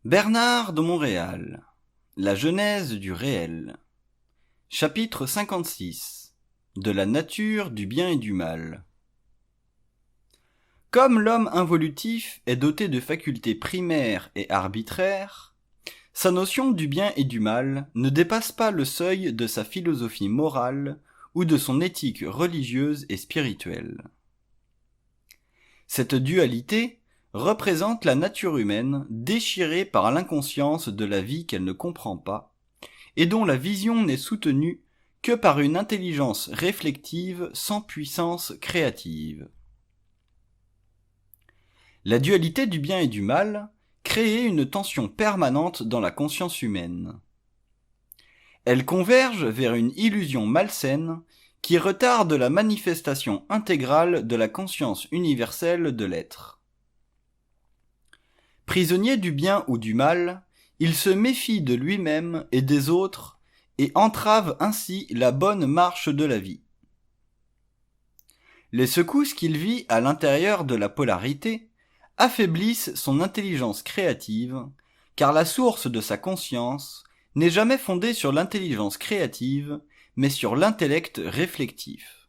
Bernard de Montréal. La genèse du réel. Chapitre 56. De la nature du bien et du mal. Comme l'homme involutif est doté de facultés primaires et arbitraires, sa notion du bien et du mal ne dépasse pas le seuil de sa philosophie morale ou de son éthique religieuse et spirituelle. Cette dualité représente la nature humaine déchirée par l'inconscience de la vie qu'elle ne comprend pas, et dont la vision n'est soutenue que par une intelligence réflexive sans puissance créative. La dualité du bien et du mal crée une tension permanente dans la conscience humaine. Elle converge vers une illusion malsaine qui retarde la manifestation intégrale de la conscience universelle de l'être. Prisonnier du bien ou du mal, il se méfie de lui-même et des autres et entrave ainsi la bonne marche de la vie. Les secousses qu'il vit à l'intérieur de la polarité affaiblissent son intelligence créative, car la source de sa conscience n'est jamais fondée sur l'intelligence créative, mais sur l'intellect réflectif.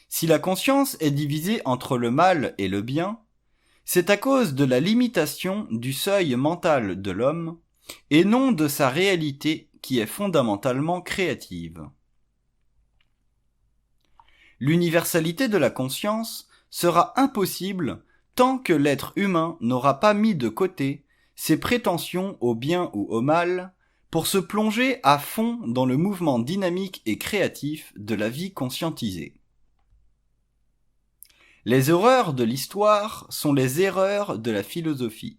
Si la conscience est divisée entre le mal et le bien, c'est à cause de la limitation du seuil mental de l'homme, et non de sa réalité qui est fondamentalement créative. L'universalité de la conscience sera impossible tant que l'être humain n'aura pas mis de côté ses prétentions au bien ou au mal pour se plonger à fond dans le mouvement dynamique et créatif de la vie conscientisée. Les horreurs de l'histoire sont les erreurs de la philosophie,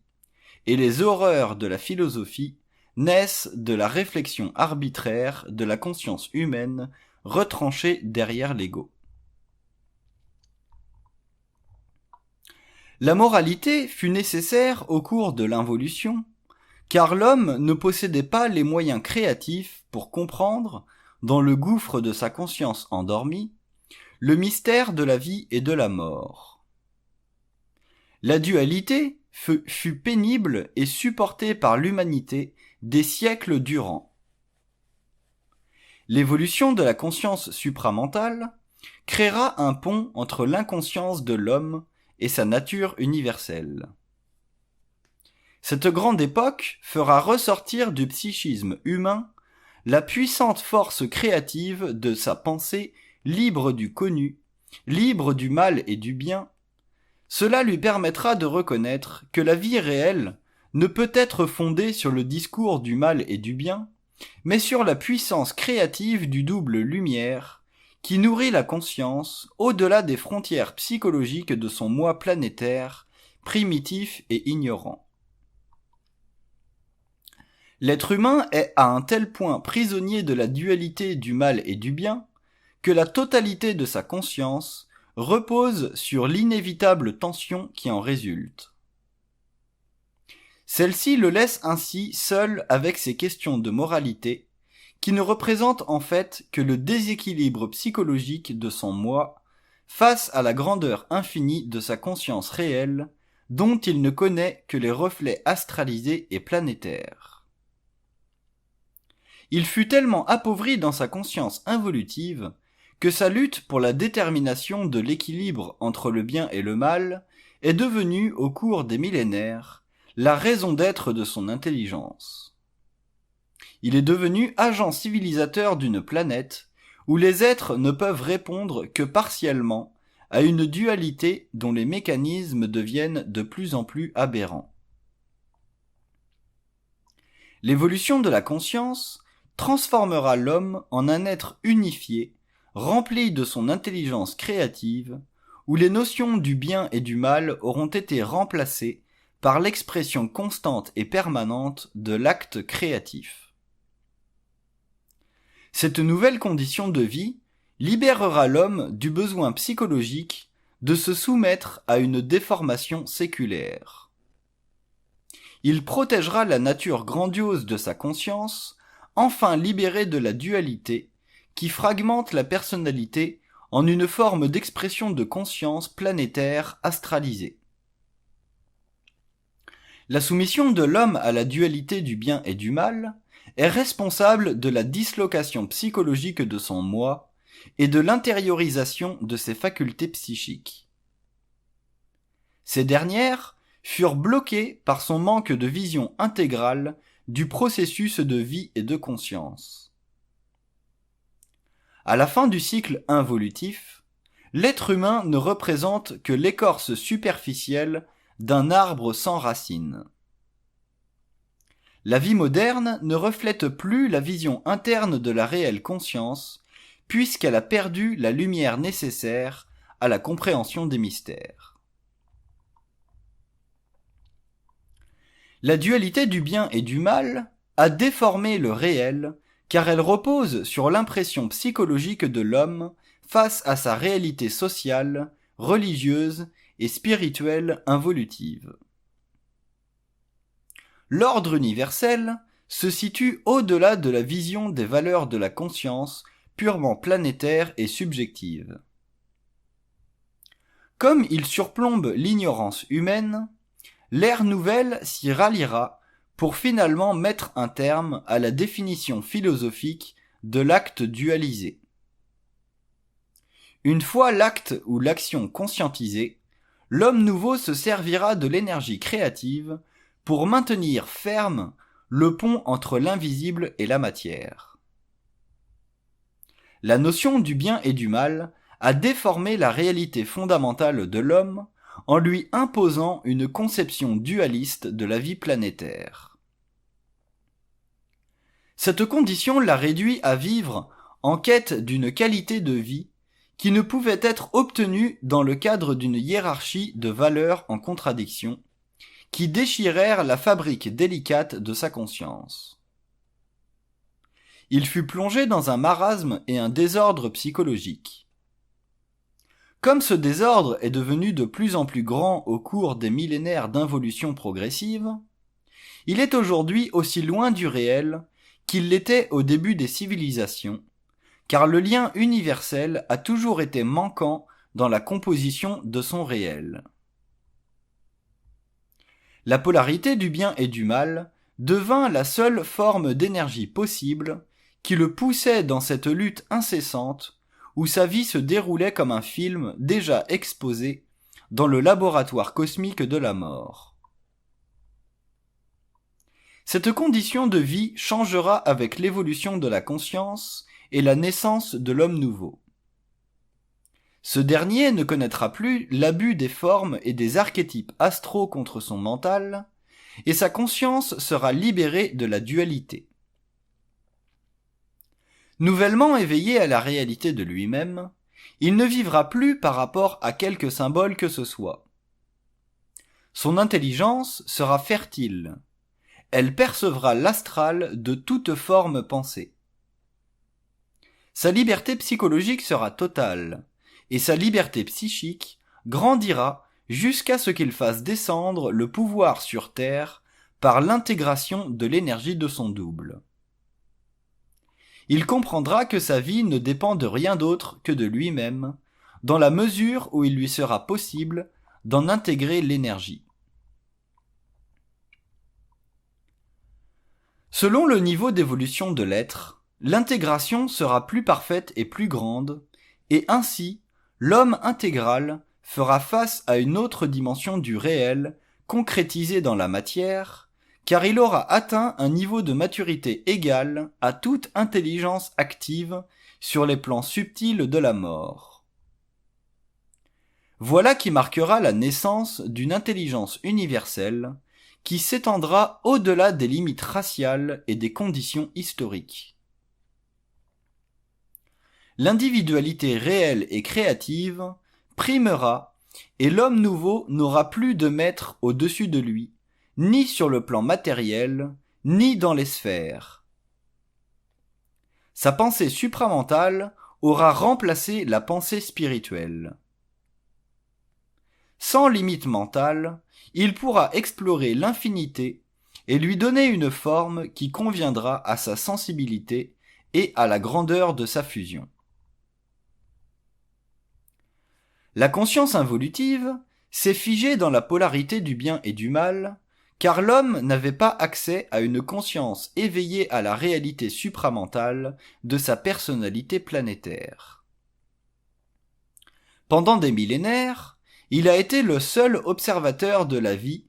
et les horreurs de la philosophie naissent de la réflexion arbitraire de la conscience humaine retranchée derrière l'ego. La moralité fut nécessaire au cours de l'involution, car l'homme ne possédait pas les moyens créatifs pour comprendre, dans le gouffre de sa conscience endormie, le mystère de la vie et de la mort. La dualité fut pénible et supportée par l'humanité des siècles durant. L'évolution de la conscience supramentale créera un pont entre l'inconscience de l'homme et sa nature universelle. Cette grande époque fera ressortir du psychisme humain la puissante force créative de sa pensée libre du connu, libre du mal et du bien. Cela lui permettra de reconnaître que la vie réelle ne peut être fondée sur le discours du mal et du bien, mais sur la puissance créative du double lumière, qui nourrit la conscience au-delà des frontières psychologiques de son moi planétaire, primitif et ignorant. L'être humain est à un tel point prisonnier de la dualité du mal et du bien, que la totalité de sa conscience repose sur l'inévitable tension qui en résulte. Celle-ci le laisse ainsi seul avec ses questions de moralité, qui ne représentent en fait que le déséquilibre psychologique de son moi face à la grandeur infinie de sa conscience réelle, dont il ne connaît que les reflets astralisés et planétaires. Il fut tellement appauvri dans sa conscience involutive que sa lutte pour la détermination de l'équilibre entre le bien et le mal est devenue, au cours des millénaires, la raison d'être de son intelligence. Il est devenu agent civilisateur d'une planète où les êtres ne peuvent répondre que partiellement à une dualité dont les mécanismes deviennent de plus en plus aberrants. L'évolution de la conscience transformera l'homme en un être unifié, rempli de son intelligence créative, où les notions du bien et du mal auront été remplacées par l'expression constante et permanente de l'acte créatif. Cette nouvelle condition de vie libérera l'homme du besoin psychologique de se soumettre à une déformation séculaire. Il protégera la nature grandiose de sa conscience, enfin libérée de la dualité, qui fragmente la personnalité en une forme d'expression de conscience planétaire astralisée. La soumission de l'homme à la dualité du bien et du mal est responsable de la dislocation psychologique de son moi et de l'intériorisation de ses facultés psychiques. Ces dernières furent bloquées par son manque de vision intégrale du processus de vie et de conscience. À la fin du cycle involutif, l'être humain ne représente que l'écorce superficielle d'un arbre sans racines. La vie moderne ne reflète plus la vision interne de la réelle conscience, puisqu'elle a perdu la lumière nécessaire à la compréhension des mystères. La dualité du bien et du mal a déformé le réel, car elle repose sur l'impression psychologique de l'homme face à sa réalité sociale, religieuse et spirituelle involutive. L'ordre universel se situe au-delà de la vision des valeurs de la conscience purement planétaire et subjective. Comme il surplombe l'ignorance humaine, l'ère nouvelle s'y ralliera pour finalement mettre un terme à la définition philosophique de l'acte dualisé. Une fois l'acte ou l'action conscientisée, l'homme nouveau se servira de l'énergie créative pour maintenir ferme le pont entre l'invisible et la matière. La notion du bien et du mal a déformé la réalité fondamentale de l'homme en lui imposant une conception dualiste de la vie planétaire. Cette condition l'a réduit à vivre en quête d'une qualité de vie qui ne pouvait être obtenue dans le cadre d'une hiérarchie de valeurs en contradiction, qui déchirèrent la fabrique délicate de sa conscience. Il fut plongé dans un marasme et un désordre psychologique. Comme ce désordre est devenu de plus en plus grand au cours des millénaires d'involution progressive, il est aujourd'hui aussi loin du réel qu'il l'était au début des civilisations, car le lien universel a toujours été manquant dans la composition de son réel. La polarité du bien et du mal devint la seule forme d'énergie possible qui le poussait dans cette lutte incessante où sa vie se déroulait comme un film déjà exposé dans le laboratoire cosmique de la mort. Cette condition de vie changera avec l'évolution de la conscience et la naissance de l'homme nouveau. Ce dernier ne connaîtra plus l'abus des formes et des archétypes astraux contre son mental, et sa conscience sera libérée de la dualité. Nouvellement éveillé à la réalité de lui-même, il ne vivra plus par rapport à quelque symbole que ce soit. Son intelligence sera fertile. Elle percevra l'astral de toute forme pensée. Sa liberté psychologique sera totale, et sa liberté psychique grandira jusqu'à ce qu'il fasse descendre le pouvoir sur Terre par l'intégration de l'énergie de son double. Il comprendra que sa vie ne dépend de rien d'autre que de lui-même, dans la mesure où il lui sera possible d'en intégrer l'énergie. Selon le niveau d'évolution de l'être, l'intégration sera plus parfaite et plus grande, et ainsi, l'homme intégral fera face à une autre dimension du réel, concrétisée dans la matière, car il aura atteint un niveau de maturité égal à toute intelligence active sur les plans subtils de la mort. Voilà qui marquera la naissance d'une intelligence universelle qui s'étendra au-delà des limites raciales et des conditions historiques. L'individualité réelle et créative primera et l'homme nouveau n'aura plus de maître au-dessus de lui, ni sur le plan matériel, ni dans les sphères. Sa pensée supramentale aura remplacé la pensée spirituelle. Sans limite mentale, il pourra explorer l'infinité et lui donner une forme qui conviendra à sa sensibilité et à la grandeur de sa fusion. La conscience involutive s'est figée dans la polarité du bien et du mal, car l'homme n'avait pas accès à une conscience éveillée à la réalité supramentale de sa personnalité planétaire. Pendant des millénaires, il a été le seul observateur de la vie,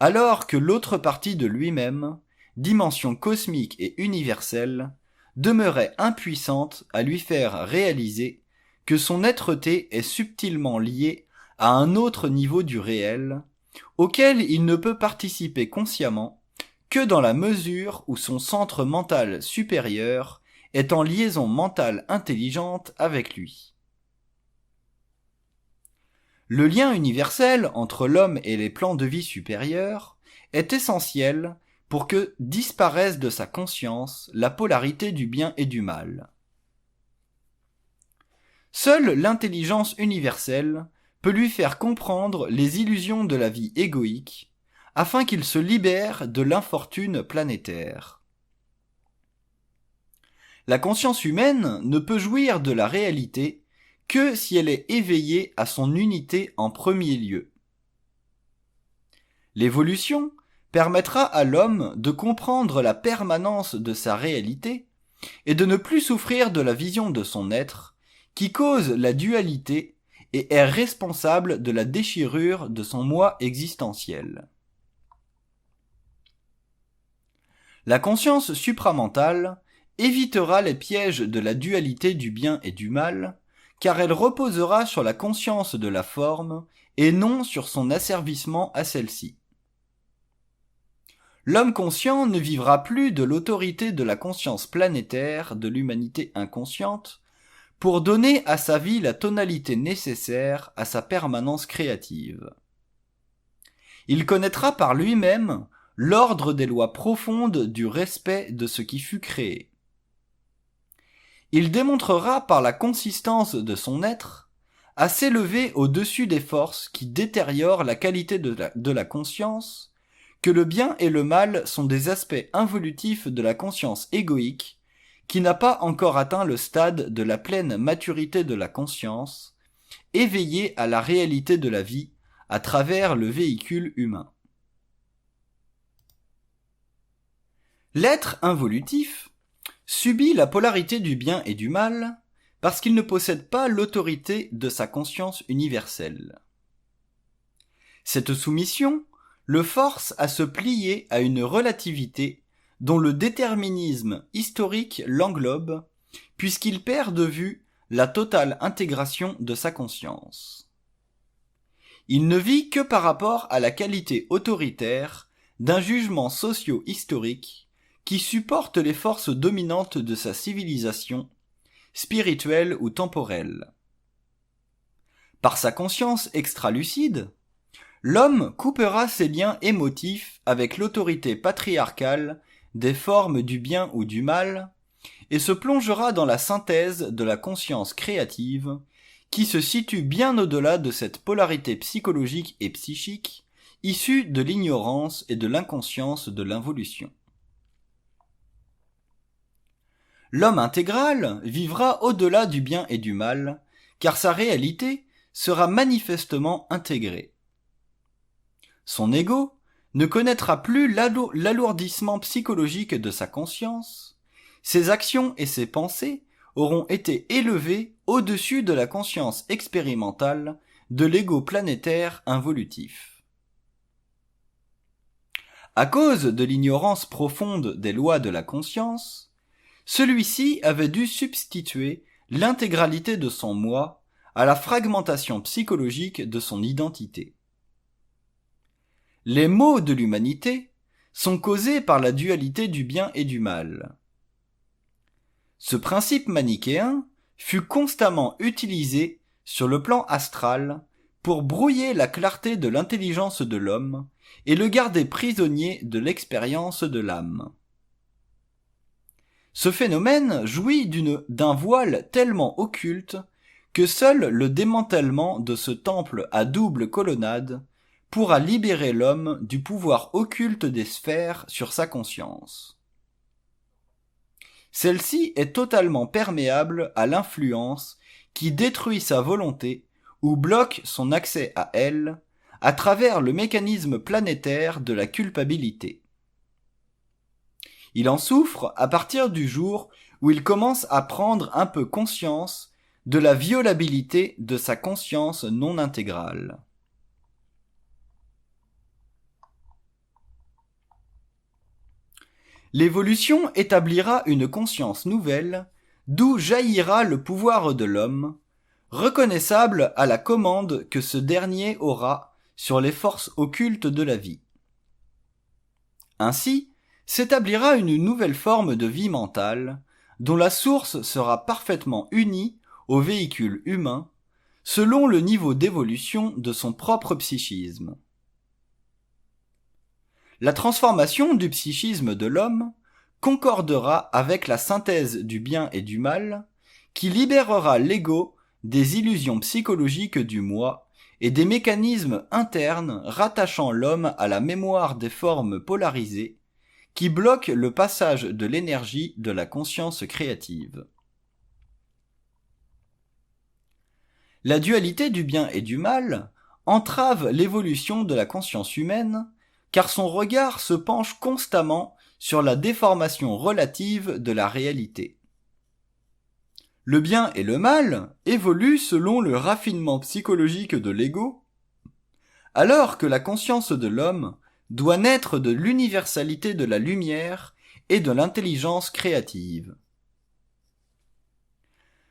alors que l'autre partie de lui-même, dimension cosmique et universelle, demeurait impuissante à lui faire réaliser que son êtreté est subtilement liée à un autre niveau du réel, auquel il ne peut participer consciemment que dans la mesure où son centre mental supérieur est en liaison mentale intelligente avec lui. Le lien universel entre l'homme et les plans de vie supérieurs est essentiel pour que disparaisse de sa conscience la polarité du bien et du mal. Seule l'intelligence universelle peut lui faire comprendre les illusions de la vie égoïque, afin qu'il se libère de l'infortune planétaire. La conscience humaine ne peut jouir de la réalité que si elle est éveillée à son unité en premier lieu. L'évolution permettra à l'homme de comprendre la permanence de sa réalité et de ne plus souffrir de la vision de son être qui cause la dualité et est responsable de la déchirure de son moi existentiel. La conscience supramentale évitera les pièges de la dualité du bien et du mal, car elle reposera sur la conscience de la forme et non sur son asservissement à celle-ci. L'homme conscient ne vivra plus de l'autorité de la conscience planétaire de l'humanité inconsciente, pour donner à sa vie la tonalité nécessaire à sa permanence créative. Il connaîtra par lui-même l'ordre des lois profondes du respect de ce qui fut créé. Il démontrera par la consistance de son être à s'élever au-dessus des forces qui détériorent la qualité de la conscience, que le bien et le mal sont des aspects involutifs de la conscience égoïque, qui n'a pas encore atteint le stade de la pleine maturité de la conscience, éveillée à la réalité de la vie à travers le véhicule humain. L'être involutif subit la polarité du bien et du mal parce qu'il ne possède pas l'autorité de sa conscience universelle. Cette soumission le force à se plier à une relativité dont le déterminisme historique l'englobe, puisqu'il perd de vue la totale intégration de sa conscience. Il ne vit que par rapport à la qualité autoritaire d'un jugement socio-historique qui supporte les forces dominantes de sa civilisation, spirituelle ou temporelle. Par sa conscience extralucide, l'homme coupera ses liens émotifs avec l'autorité patriarcale des formes du bien ou du mal, et se plongera dans la synthèse de la conscience créative, qui se situe bien au-delà de cette polarité psychologique et psychique, issue de l'ignorance et de l'inconscience de l'involution. L'homme intégral vivra au-delà du bien et du mal, car sa réalité sera manifestement intégrée. Son ego ne connaîtra plus l'alourdissement psychologique de sa conscience, ses actions et ses pensées auront été élevées au-dessus de la conscience expérimentale de l'ego planétaire involutif. À cause de l'ignorance profonde des lois de la conscience, celui-ci avait dû substituer l'intégralité de son moi à la fragmentation psychologique de son identité. Les maux de l'humanité sont causés par la dualité du bien et du mal. Ce principe manichéen fut constamment utilisé sur le plan astral pour brouiller la clarté de l'intelligence de l'homme et le garder prisonnier de l'expérience de l'âme. Ce phénomène jouit d'un voile tellement occulte que seul le démantèlement de ce temple à double colonnade pourra libérer l'homme du pouvoir occulte des sphères sur sa conscience. Celle-ci est totalement perméable à l'influence qui détruit sa volonté ou bloque son accès à elle, à travers le mécanisme planétaire de la culpabilité. Il en souffre à partir du jour où il commence à prendre un peu conscience de la violabilité de sa conscience non intégrale. L'évolution établira une conscience nouvelle, d'où jaillira le pouvoir de l'homme, reconnaissable à la commande que ce dernier aura sur les forces occultes de la vie. Ainsi, s'établira une nouvelle forme de vie mentale, dont la source sera parfaitement unie au véhicule humain, selon le niveau d'évolution de son propre psychisme. La transformation du psychisme de l'homme concordera avec la synthèse du bien et du mal, qui libérera l'ego des illusions psychologiques du moi et des mécanismes internes rattachant l'homme à la mémoire des formes polarisées, qui bloquent le passage de l'énergie de la conscience créative. La dualité du bien et du mal entrave l'évolution de la conscience humaine, car son regard se penche constamment sur la déformation relative de la réalité. Le bien et le mal évoluent selon le raffinement psychologique de l'ego, alors que la conscience de l'homme doit naître de l'universalité de la lumière et de l'intelligence créative.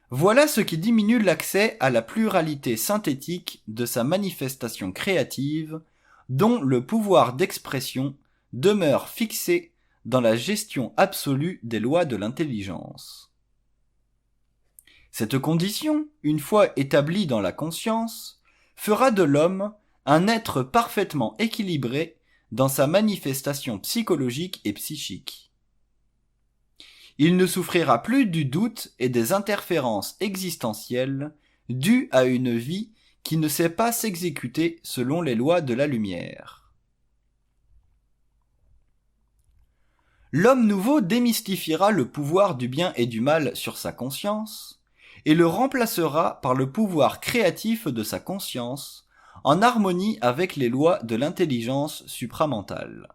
Voilà ce qui diminue l'accès à la pluralité synthétique de sa manifestation créative, dont le pouvoir d'expression demeure fixé dans la gestion absolue des lois de l'intelligence. Cette condition, une fois établie dans la conscience, fera de l'homme un être parfaitement équilibré dans sa manifestation psychologique et psychique. Il ne souffrira plus du doute et des interférences existentielles dues à une vie qui ne sait pas s'exécuter selon les lois de la lumière. L'homme nouveau démystifiera le pouvoir du bien et du mal sur sa conscience et le remplacera par le pouvoir créatif de sa conscience en harmonie avec les lois de l'intelligence supramentale.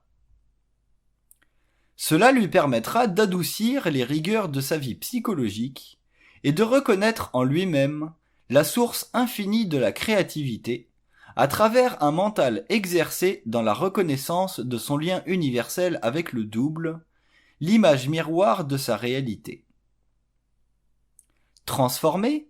Cela lui permettra d'adoucir les rigueurs de sa vie psychologique et de reconnaître en lui-même la source infinie de la créativité à travers un mental exercé dans la reconnaissance de son lien universel avec le double, l'image miroir de sa réalité. Transformée,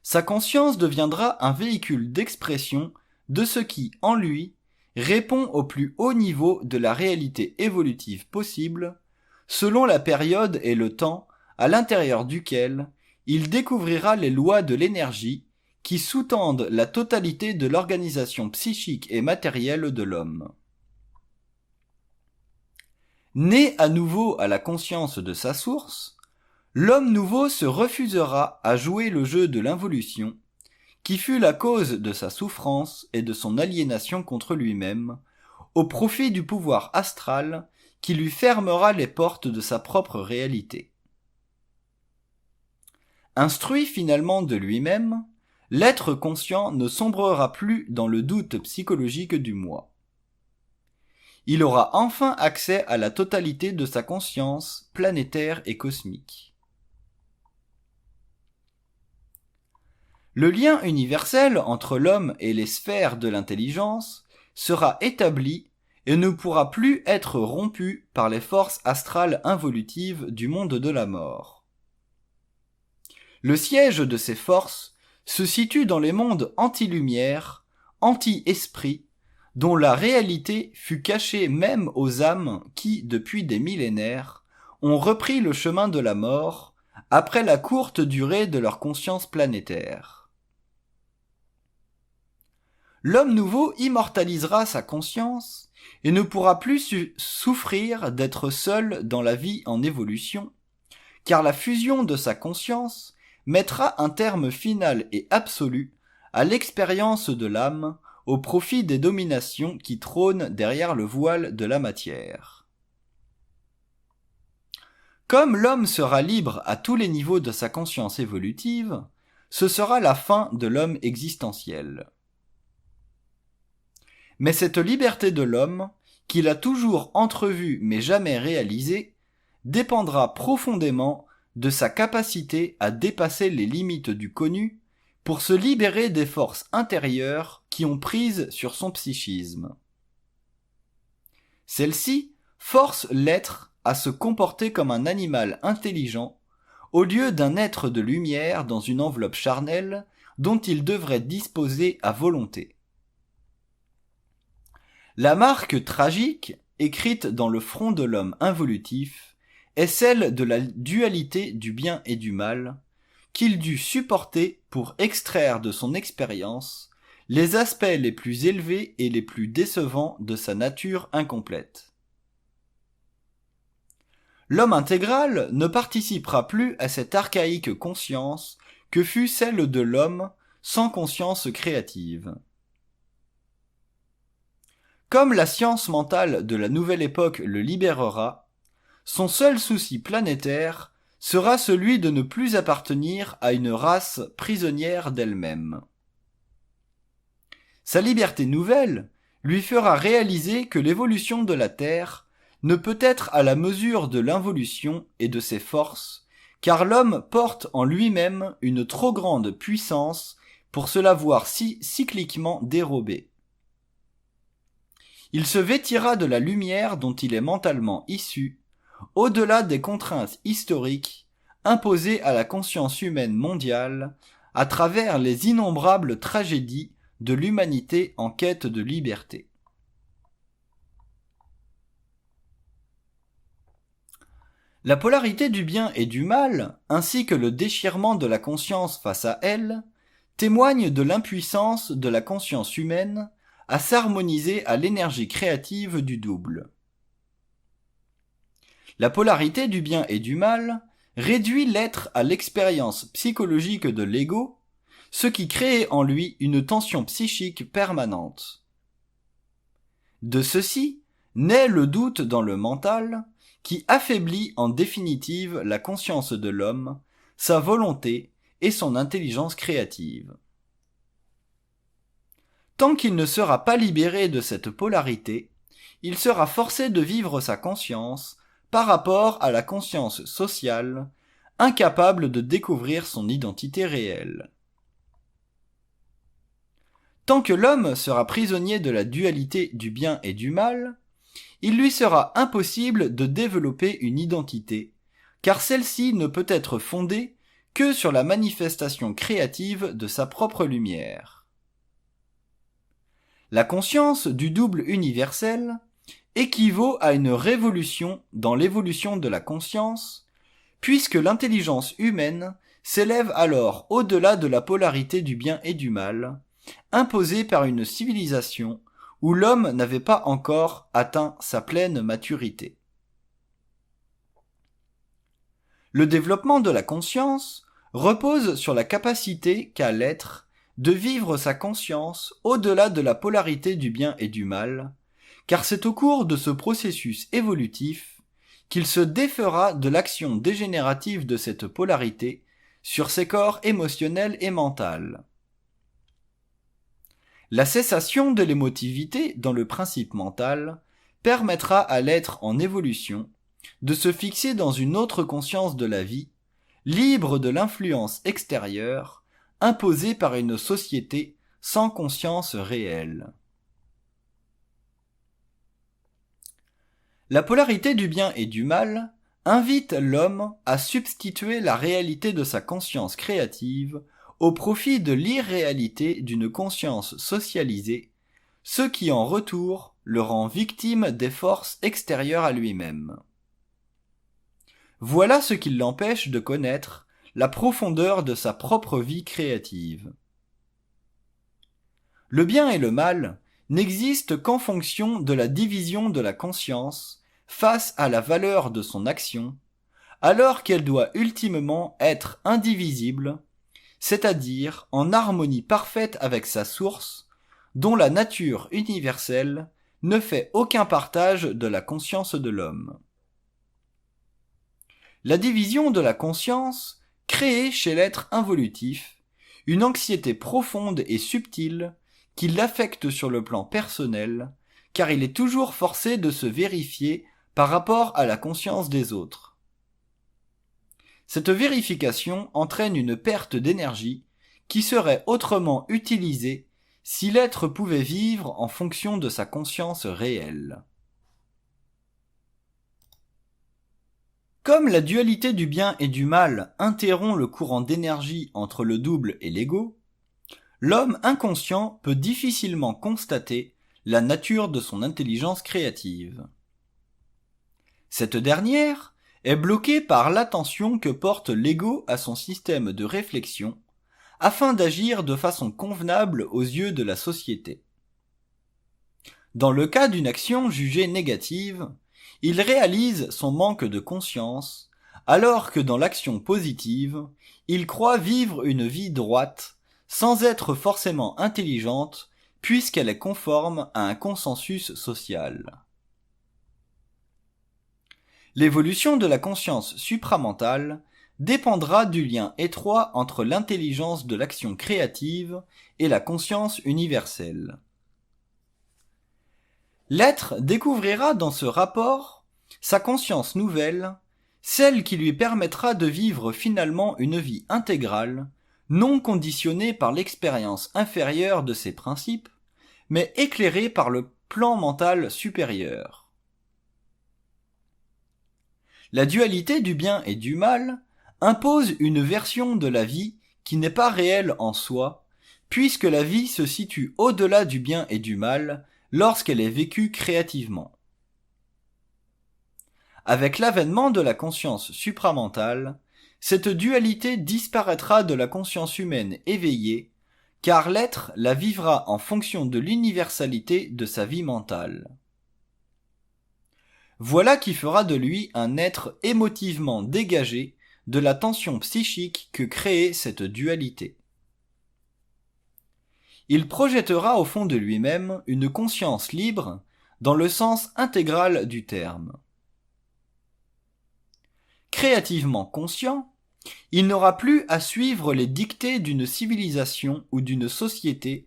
sa conscience deviendra un véhicule d'expression de ce qui, en lui, répond au plus haut niveau de la réalité évolutive possible, selon la période et le temps à l'intérieur duquel il découvrira les lois de l'énergie qui sous-tendent la totalité de l'organisation psychique et matérielle de l'homme. Né à nouveau à la conscience de sa source, l'homme nouveau se refusera à jouer le jeu de l'involution, qui fut la cause de sa souffrance et de son aliénation contre lui-même, au profit du pouvoir astral qui lui fermera les portes de sa propre réalité. Instruit finalement de lui-même, l'être conscient ne sombrera plus dans le doute psychologique du moi. Il aura enfin accès à la totalité de sa conscience planétaire et cosmique. Le lien universel entre l'homme et les sphères de l'intelligence sera établi et ne pourra plus être rompu par les forces astrales involutives du monde de la mort. Le siège de ces forces se situe dans les mondes anti-lumière, anti-esprit, dont la réalité fut cachée même aux âmes qui, depuis des millénaires, ont repris le chemin de la mort après la courte durée de leur conscience planétaire. L'homme nouveau immortalisera sa conscience et ne pourra plus souffrir d'être seul dans la vie en évolution, car la fusion de sa conscience mettra un terme final et absolu à l'expérience de l'âme au profit des dominations qui trônent derrière le voile de la matière. Comme l'homme sera libre à tous les niveaux de sa conscience évolutive, ce sera la fin de l'homme existentiel. Mais cette liberté de l'homme, qu'il a toujours entrevue mais jamais réalisée, dépendra profondément de sa capacité à dépasser les limites du connu pour se libérer des forces intérieures qui ont prise sur son psychisme. Celles-ci forcent l'être à se comporter comme un animal intelligent au lieu d'un être de lumière dans une enveloppe charnelle dont il devrait disposer à volonté. La marque tragique, écrite dans le front de l'homme involutif, est celle de la dualité du bien et du mal, qu'il dut supporter pour extraire de son expérience les aspects les plus élevés et les plus décevants de sa nature incomplète. L'homme intégral ne participera plus à cette archaïque conscience que fut celle de l'homme sans conscience créative. Comme la science mentale de la nouvelle époque le libérera, son seul souci planétaire sera celui de ne plus appartenir à une race prisonnière d'elle-même. Sa liberté nouvelle lui fera réaliser que l'évolution de la Terre ne peut être à la mesure de l'involution et de ses forces, car l'homme porte en lui-même une trop grande puissance pour se la voir si cycliquement dérobée. Il se vêtira de la lumière dont il est mentalement issu, au-delà des contraintes historiques imposées à la conscience humaine mondiale à travers les innombrables tragédies de l'humanité en quête de liberté. La polarité du bien et du mal, ainsi que le déchirement de la conscience face à elle, témoignent de l'impuissance de la conscience humaine à s'harmoniser à l'énergie créative du double. La polarité du bien et du mal réduit l'être à l'expérience psychologique de l'ego, ce qui crée en lui une tension psychique permanente. De ceci naît le doute dans le mental, qui affaiblit en définitive la conscience de l'homme, sa volonté et son intelligence créative. Tant qu'il ne sera pas libéré de cette polarité, il sera forcé de vivre sa conscience par rapport à la conscience sociale, incapable de découvrir son identité réelle. Tant que l'homme sera prisonnier de la dualité du bien et du mal, il lui sera impossible de développer une identité, car celle-ci ne peut être fondée que sur la manifestation créative de sa propre lumière. La conscience du double universel équivaut à une révolution dans l'évolution de la conscience, puisque l'intelligence humaine s'élève alors au-delà de la polarité du bien et du mal, imposée par une civilisation où l'homme n'avait pas encore atteint sa pleine maturité. Le développement de la conscience repose sur la capacité qu'a l'être de vivre sa conscience au-delà de la polarité du bien et du mal, car c'est au cours de ce processus évolutif qu'il se défera de l'action dégénérative de cette polarité sur ses corps émotionnels et mental. La cessation de l'émotivité dans le principe mental permettra à l'être en évolution de se fixer dans une autre conscience de la vie, libre de l'influence extérieure imposée par une société sans conscience réelle. La polarité du bien et du mal invite l'homme à substituer la réalité de sa conscience créative au profit de l'irréalité d'une conscience socialisée, ce qui en retour le rend victime des forces extérieures à lui-même. Voilà ce qui l'empêche de connaître la profondeur de sa propre vie créative. Le bien et le mal n'existent qu'en fonction de la division de la conscience face à la valeur de son action, alors qu'elle doit ultimement être indivisible, c'est-à-dire en harmonie parfaite avec sa source, dont la nature universelle ne fait aucun partage de la conscience de l'homme. La division de la conscience crée chez l'être involutif une anxiété profonde et subtile qui l'affecte sur le plan personnel, car il est toujours forcé de se vérifier par rapport à la conscience des autres. Cette vérification entraîne une perte d'énergie qui serait autrement utilisée si l'être pouvait vivre en fonction de sa conscience réelle. Comme la dualité du bien et du mal interrompt le courant d'énergie entre le double et l'ego, l'homme inconscient peut difficilement constater la nature de son intelligence créative. Cette dernière est bloquée par l'attention que porte l'ego à son système de réflexion afin d'agir de façon convenable aux yeux de la société. Dans le cas d'une action jugée négative, il réalise son manque de conscience, alors que dans l'action positive, il croit vivre une vie droite, sans être forcément intelligente, puisqu'elle est conforme à un consensus social. L'évolution de la conscience supramentale dépendra du lien étroit entre l'intelligence de l'action créative et la conscience universelle. L'être découvrira dans ce rapport sa conscience nouvelle, celle qui lui permettra de vivre finalement une vie intégrale, non conditionnée par l'expérience inférieure de ses principes, mais éclairée par le plan mental supérieur. La dualité du bien et du mal impose une version de la vie qui n'est pas réelle en soi, puisque la vie se situe au-delà du bien et du mal lorsqu'elle est vécue créativement. Avec l'avènement de la conscience supramentale, cette dualité disparaîtra de la conscience humaine éveillée, car l'être la vivra en fonction de l'universalité de sa vie mentale. Voilà qui fera de lui un être émotivement dégagé de la tension psychique que crée cette dualité. Il projettera au fond de lui-même une conscience libre dans le sens intégral du terme. Créativement conscient, il n'aura plus à suivre les dictées d'une civilisation ou d'une société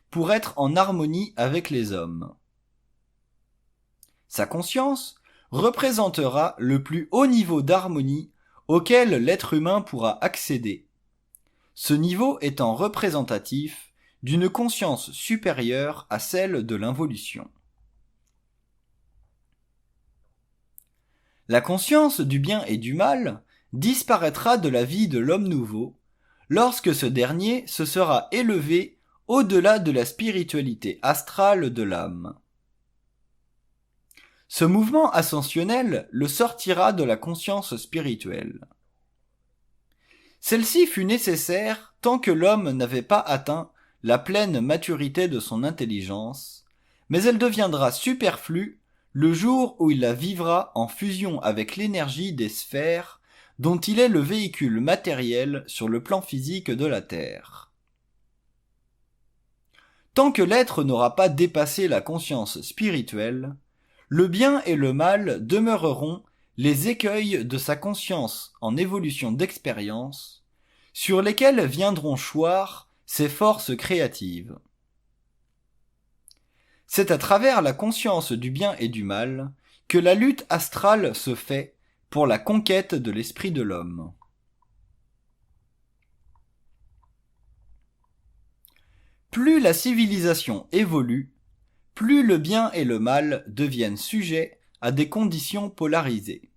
pour être en harmonie avec les hommes. Sa conscience représentera le plus haut niveau d'harmonie auquel l'être humain pourra accéder, ce niveau étant représentatif d'une conscience supérieure à celle de l'involution. La conscience du bien et du mal disparaîtra de la vie de l'homme nouveau lorsque ce dernier se sera élevé au-delà de la spiritualité astrale de l'âme. Ce mouvement ascensionnel le sortira de la conscience spirituelle. Celle-ci fut nécessaire tant que l'homme n'avait pas atteint la pleine maturité de son intelligence, mais elle deviendra superflue le jour où il la vivra en fusion avec l'énergie des sphères dont il est le véhicule matériel sur le plan physique de la Terre. Tant que l'être n'aura pas dépassé la conscience spirituelle, le bien et le mal demeureront les écueils de sa conscience en évolution d'expérience, sur lesquels viendront choir ses forces créatives. C'est à travers la conscience du bien et du mal que la lutte astrale se fait pour la conquête de l'esprit de l'homme. Plus la civilisation évolue, plus le bien et le mal deviennent sujets à des conditions polarisées.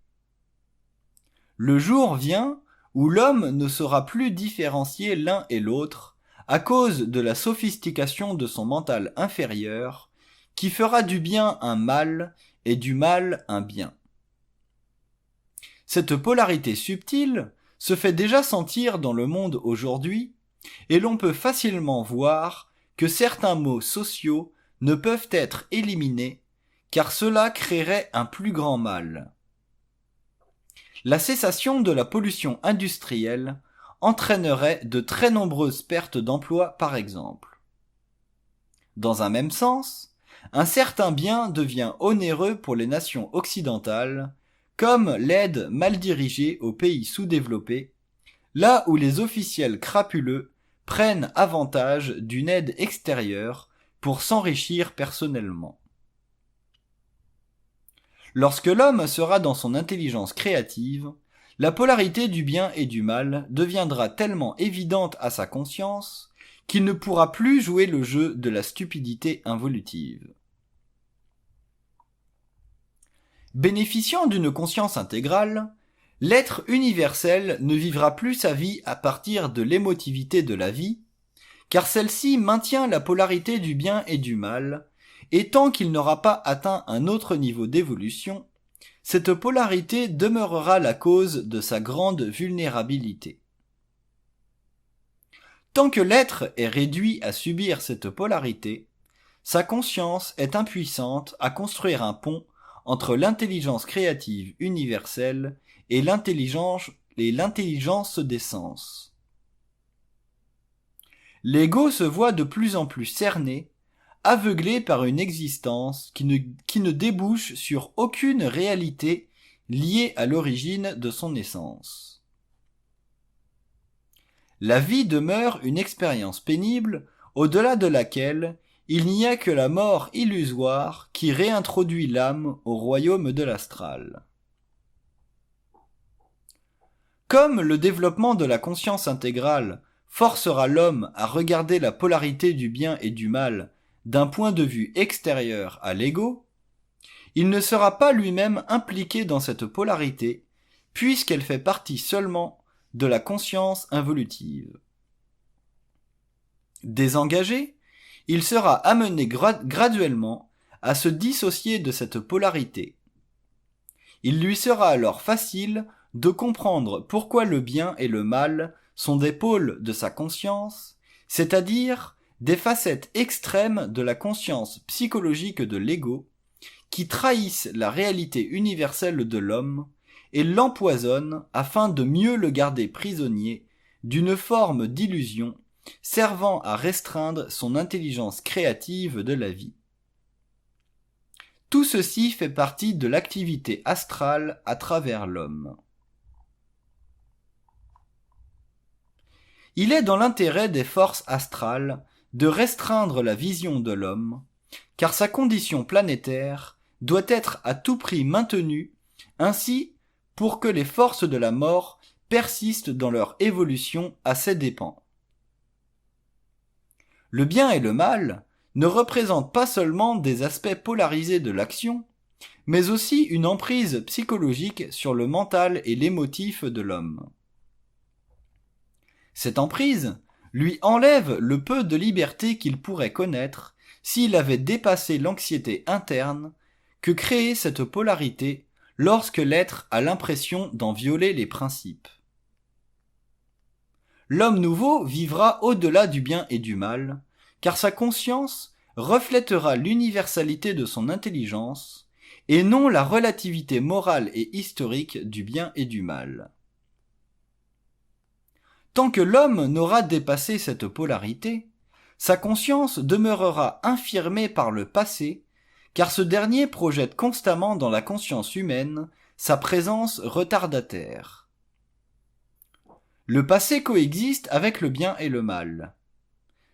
Le jour vient où l'homme ne saura plus différencier l'un et l'autre à cause de la sophistication de son mental inférieur qui fera du bien un mal et du mal un bien. Cette polarité subtile se fait déjà sentir dans le monde aujourd'hui et l'on peut facilement voir que certains maux sociaux ne peuvent être éliminés car cela créerait un plus grand mal. La cessation de la pollution industrielle entraînerait de très nombreuses pertes d'emplois par exemple. Dans un même sens, un certain bien devient onéreux pour les nations occidentales, comme l'aide mal dirigée aux pays sous-développés, là où les officiels crapuleux prennent avantage d'une aide extérieure pour s'enrichir personnellement. Lorsque l'homme sera dans son intelligence créative, la polarité du bien et du mal deviendra tellement évidente à sa conscience qu'il ne pourra plus jouer le jeu de la stupidité involutive. Bénéficiant d'une conscience intégrale, l'être universel ne vivra plus sa vie à partir de l'émotivité de la vie, car celle-ci maintient la polarité du bien et du mal, et tant qu'il n'aura pas atteint un autre niveau d'évolution, cette polarité demeurera la cause de sa grande vulnérabilité. Tant que l'être est réduit à subir cette polarité, sa conscience est impuissante à construire un pont entre l'intelligence créative universelle et l'intelligence des sens. L'ego se voit de plus en plus cerné, aveuglé par une existence qui ne débouche sur aucune réalité liée à l'origine de son essence. La vie demeure une expérience pénible au-delà de laquelle il n'y a que la mort illusoire qui réintroduit l'âme au royaume de l'astral. Comme le développement de la conscience intégrale forcera l'homme à regarder la polarité du bien et du mal d'un point de vue extérieur à l'ego, il ne sera pas lui-même impliqué dans cette polarité, puisqu'elle fait partie seulement de la conscience involutive. Désengagé, il sera amené graduellement à se dissocier de cette polarité. Il lui sera alors facile de comprendre pourquoi le bien et le mal sont des pôles de sa conscience, c'est-à-dire des facettes extrêmes de la conscience psychologique de l'ego, qui trahissent la réalité universelle de l'homme et l'empoisonnent afin de mieux le garder prisonnier d'une forme d'illusion servant à restreindre son intelligence créative de la vie. Tout ceci fait partie de l'activité astrale à travers l'homme. Il est dans l'intérêt des forces astrales de restreindre la vision de l'homme, car sa condition planétaire doit être à tout prix maintenue, ainsi pour que les forces de la mort persistent dans leur évolution à ses dépens. Le bien et le mal ne représentent pas seulement des aspects polarisés de l'action, mais aussi une emprise psychologique sur le mental et l'émotif de l'homme. Cette emprise lui enlève le peu de liberté qu'il pourrait connaître s'il avait dépassé l'anxiété interne que crée cette polarité lorsque l'être a l'impression d'en violer les principes. L'homme nouveau vivra au-delà du bien et du mal, car sa conscience reflètera l'universalité de son intelligence et non la relativité morale et historique du bien et du mal. Tant que l'homme n'aura dépassé cette polarité, sa conscience demeurera infirmée par le passé, car ce dernier projette constamment dans la conscience humaine sa présence retardataire. Le passé coexiste avec le bien et le mal.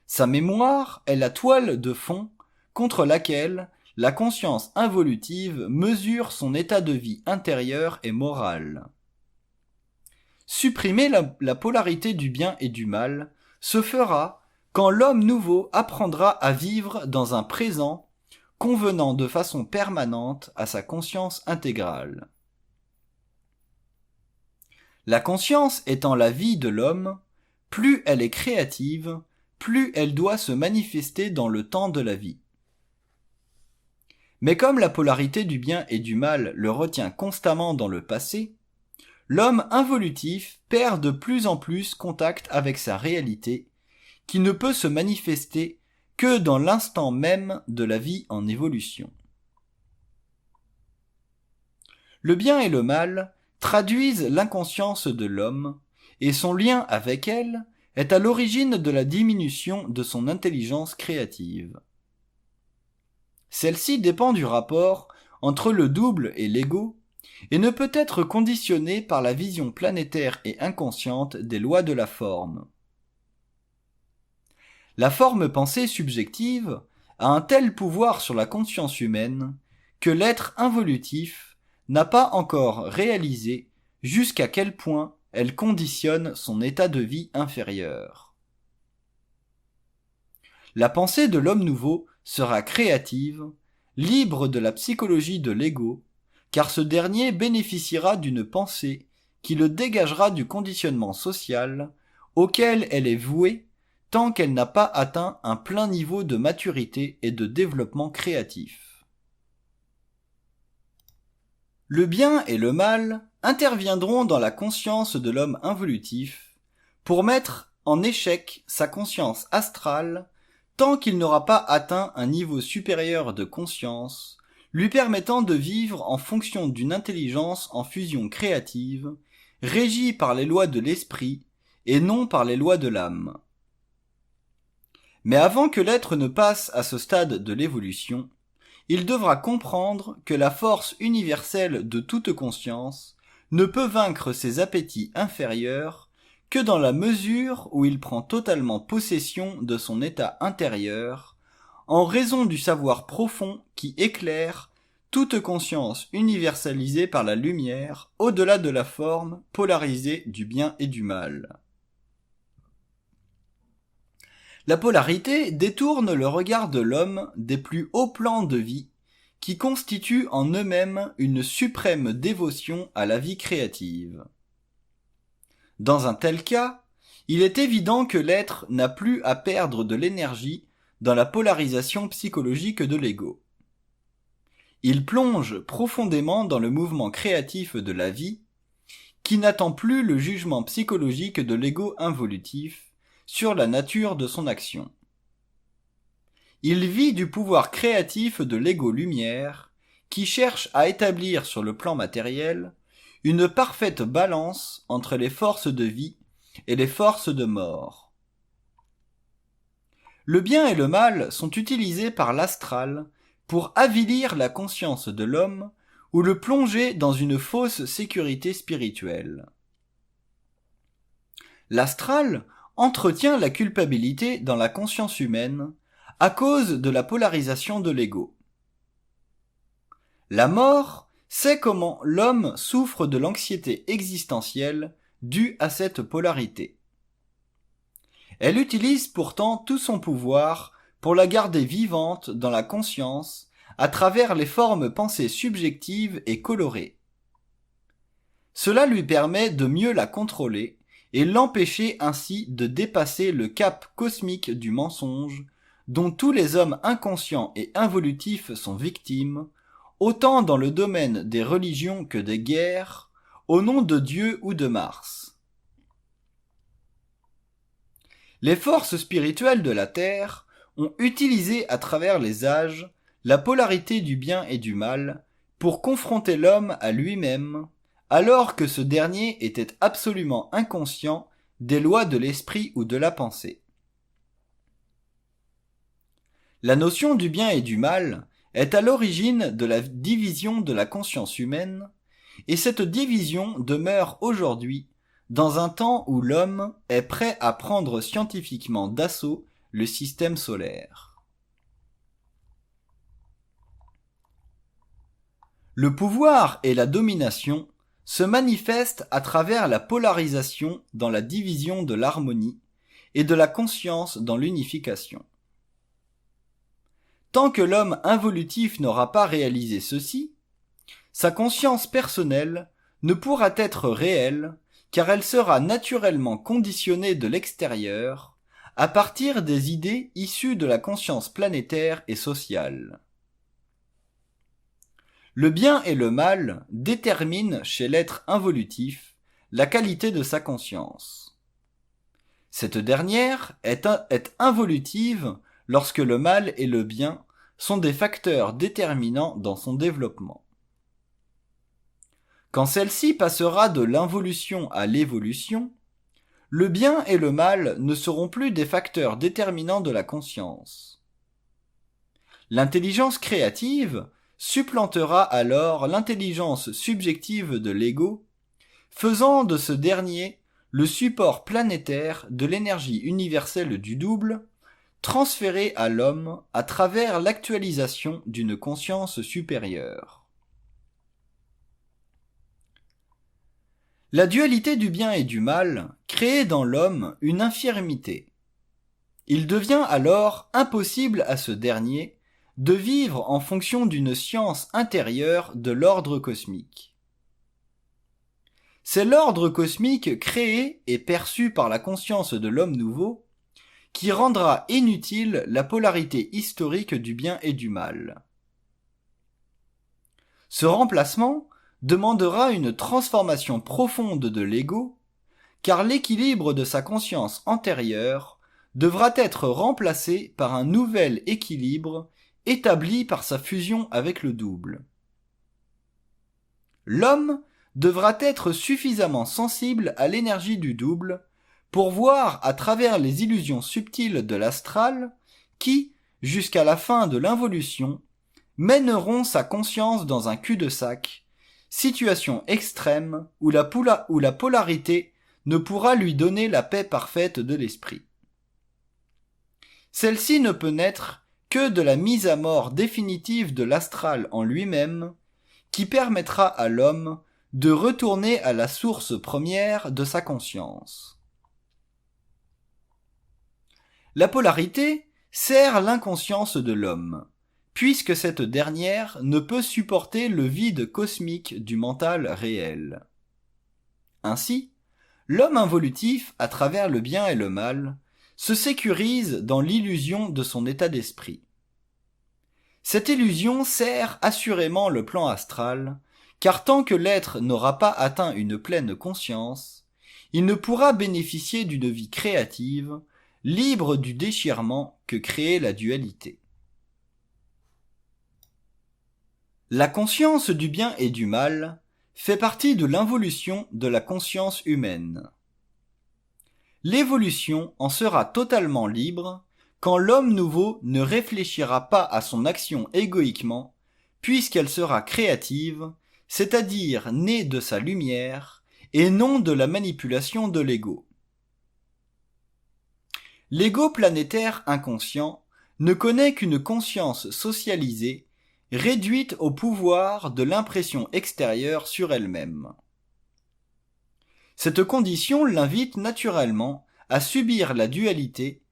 Sa mémoire est la toile de fond contre laquelle la conscience involutive mesure son état de vie intérieur et moral. Supprimer la polarité du bien et du mal se fera quand l'homme nouveau apprendra à vivre dans un présent convenant de façon permanente à sa conscience intégrale. La conscience étant la vie de l'homme, plus elle est créative, plus elle doit se manifester dans le temps de la vie. Mais comme la polarité du bien et du mal le retient constamment dans le passé, l'homme involutif perd de plus en plus contact avec sa réalité, qui ne peut se manifester que dans l'instant même de la vie en évolution. Le bien et le mal traduisent l'inconscience de l'homme, et son lien avec elle est à l'origine de la diminution de son intelligence créative. Celle-ci dépend du rapport entre le double et l'ego, et ne peut être conditionnée par la vision planétaire et inconsciente des lois de la forme. La forme pensée subjective a un tel pouvoir sur la conscience humaine que l'être involutif n'a pas encore réalisé jusqu'à quel point elle conditionne son état de vie inférieur. La pensée de l'homme nouveau sera créative, libre de la psychologie de l'ego, car ce dernier bénéficiera d'une pensée qui le dégagera du conditionnement social auquel elle est vouée tant qu'elle n'a pas atteint un plein niveau de maturité et de développement créatif. Le bien et le mal interviendront dans la conscience de l'homme involutif pour mettre en échec sa conscience astrale tant qu'il n'aura pas atteint un niveau supérieur de conscience, lui permettant de vivre en fonction d'une intelligence en fusion créative, régie par les lois de l'esprit et non par les lois de l'âme. Mais avant que l'être ne passe à ce stade de l'évolution, il devra comprendre que la force universelle de toute conscience ne peut vaincre ses appétits inférieurs que dans la mesure où il prend totalement possession de son état intérieur, en raison du savoir profond qui éclaire toute conscience universalisée par la lumière au-delà de la forme polarisée du bien et du mal. La polarité détourne le regard de l'homme des plus hauts plans de vie qui constituent en eux-mêmes une suprême dévotion à la vie créative. Dans un tel cas, il est évident que l'être n'a plus à perdre de l'énergie dans la polarisation psychologique de l'ego. Il plonge profondément dans le mouvement créatif de la vie, qui n'attend plus le jugement psychologique de l'ego involutif sur la nature de son action. Il vit du pouvoir créatif de l'ego lumière, qui cherche à établir sur le plan matériel une parfaite balance entre les forces de vie et les forces de mort. Le bien et le mal sont utilisés par l'astral pour avilir la conscience de l'homme ou le plonger dans une fausse sécurité spirituelle. L'astral entretient la culpabilité dans la conscience humaine à cause de la polarisation de l'ego. La mort sait comment l'homme souffre de l'anxiété existentielle due à cette polarité. Elle utilise pourtant tout son pouvoir pour la garder vivante dans la conscience à travers les formes pensées subjectives et colorées. Cela lui permet de mieux la contrôler et l'empêcher ainsi de dépasser le cap cosmique du mensonge dont tous les hommes inconscients et involutifs sont victimes, autant dans le domaine des religions que des guerres, au nom de Dieu ou de Mars. Les forces spirituelles de la Terre ont utilisé à travers les âges la polarité du bien et du mal pour confronter l'homme à lui-même, alors que ce dernier était absolument inconscient des lois de l'esprit ou de la pensée. La notion du bien et du mal est à l'origine de la division de la conscience humaine, et cette division demeure aujourd'hui dans un temps où l'homme est prêt à prendre scientifiquement d'assaut le système solaire. Le pouvoir et la domination se manifestent à travers la polarisation dans la division de l'harmonie et de la conscience dans l'unification. Tant que l'homme involutif n'aura pas réalisé ceci, sa conscience personnelle ne pourra être réelle car elle sera naturellement conditionnée de l'extérieur à partir des idées issues de la conscience planétaire et sociale. Le bien et le mal déterminent chez l'être involutif la qualité de sa conscience. Cette dernière est involutive lorsque le mal et le bien sont des facteurs déterminants dans son développement. Quand celle-ci passera de l'involution à l'évolution, le bien et le mal ne seront plus des facteurs déterminants de la conscience. L'intelligence créative supplantera alors l'intelligence subjective de l'ego, faisant de ce dernier le support planétaire de l'énergie universelle du double, transférée à l'homme à travers l'actualisation d'une conscience supérieure. La dualité du bien et du mal crée dans l'homme une infirmité. Il devient alors impossible à ce dernier de vivre en fonction d'une science intérieure de l'ordre cosmique. C'est l'ordre cosmique créé et perçu par la conscience de l'homme nouveau qui rendra inutile la polarité historique du bien et du mal. Ce remplacement demandera une transformation profonde de l'ego, car l'équilibre de sa conscience antérieure devra être remplacé par un nouvel équilibre établi par sa fusion avec le double. L'homme devra être suffisamment sensible à l'énergie du double pour voir à travers les illusions subtiles de l'astral qui, jusqu'à la fin de l'involution, mèneront sa conscience dans un cul-de-sac, situation extrême où la polarité ne pourra lui donner la paix parfaite de l'esprit. Celle-ci ne peut naître que de la mise à mort définitive de l'astral en lui-même, qui permettra à l'homme de retourner à la source première de sa conscience. La polarité sert l'inconscience de l'homme, puisque cette dernière ne peut supporter le vide cosmique du mental réel. Ainsi, l'homme involutif, à travers le bien et le mal, se sécurise dans l'illusion de son état d'esprit. Cette illusion sert assurément le plan astral, car tant que l'être n'aura pas atteint une pleine conscience, il ne pourra bénéficier d'une vie créative, libre du déchirement que crée la dualité. La conscience du bien et du mal fait partie de l'involution de la conscience humaine. L'évolution en sera totalement libre quand l'homme nouveau ne réfléchira pas à son action égoïquement, puisqu'elle sera créative, c'est-à-dire née de sa lumière, et non de la manipulation de l'ego. L'ego planétaire inconscient ne connaît qu'une conscience socialisée, réduite au pouvoir de l'impression extérieure sur elle-même. Cette condition l'invite naturellement à subir la dualité,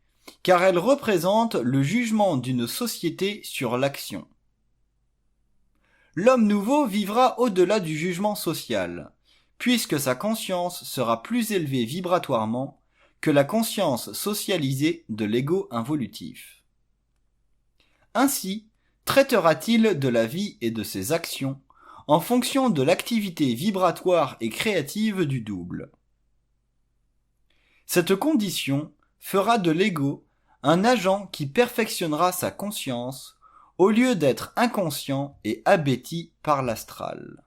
car elle représente le jugement d'une société sur l'action. L'homme nouveau vivra au-delà du jugement social, puisque sa conscience sera plus élevée vibratoirement que la conscience socialisée de l'ego involutif. Ainsi, traitera-t-il de la vie et de ses actions en fonction de l'activité vibratoire et créative du double. Cette condition fera de l'ego un agent qui perfectionnera sa conscience au lieu d'être inconscient et abéti par l'astral.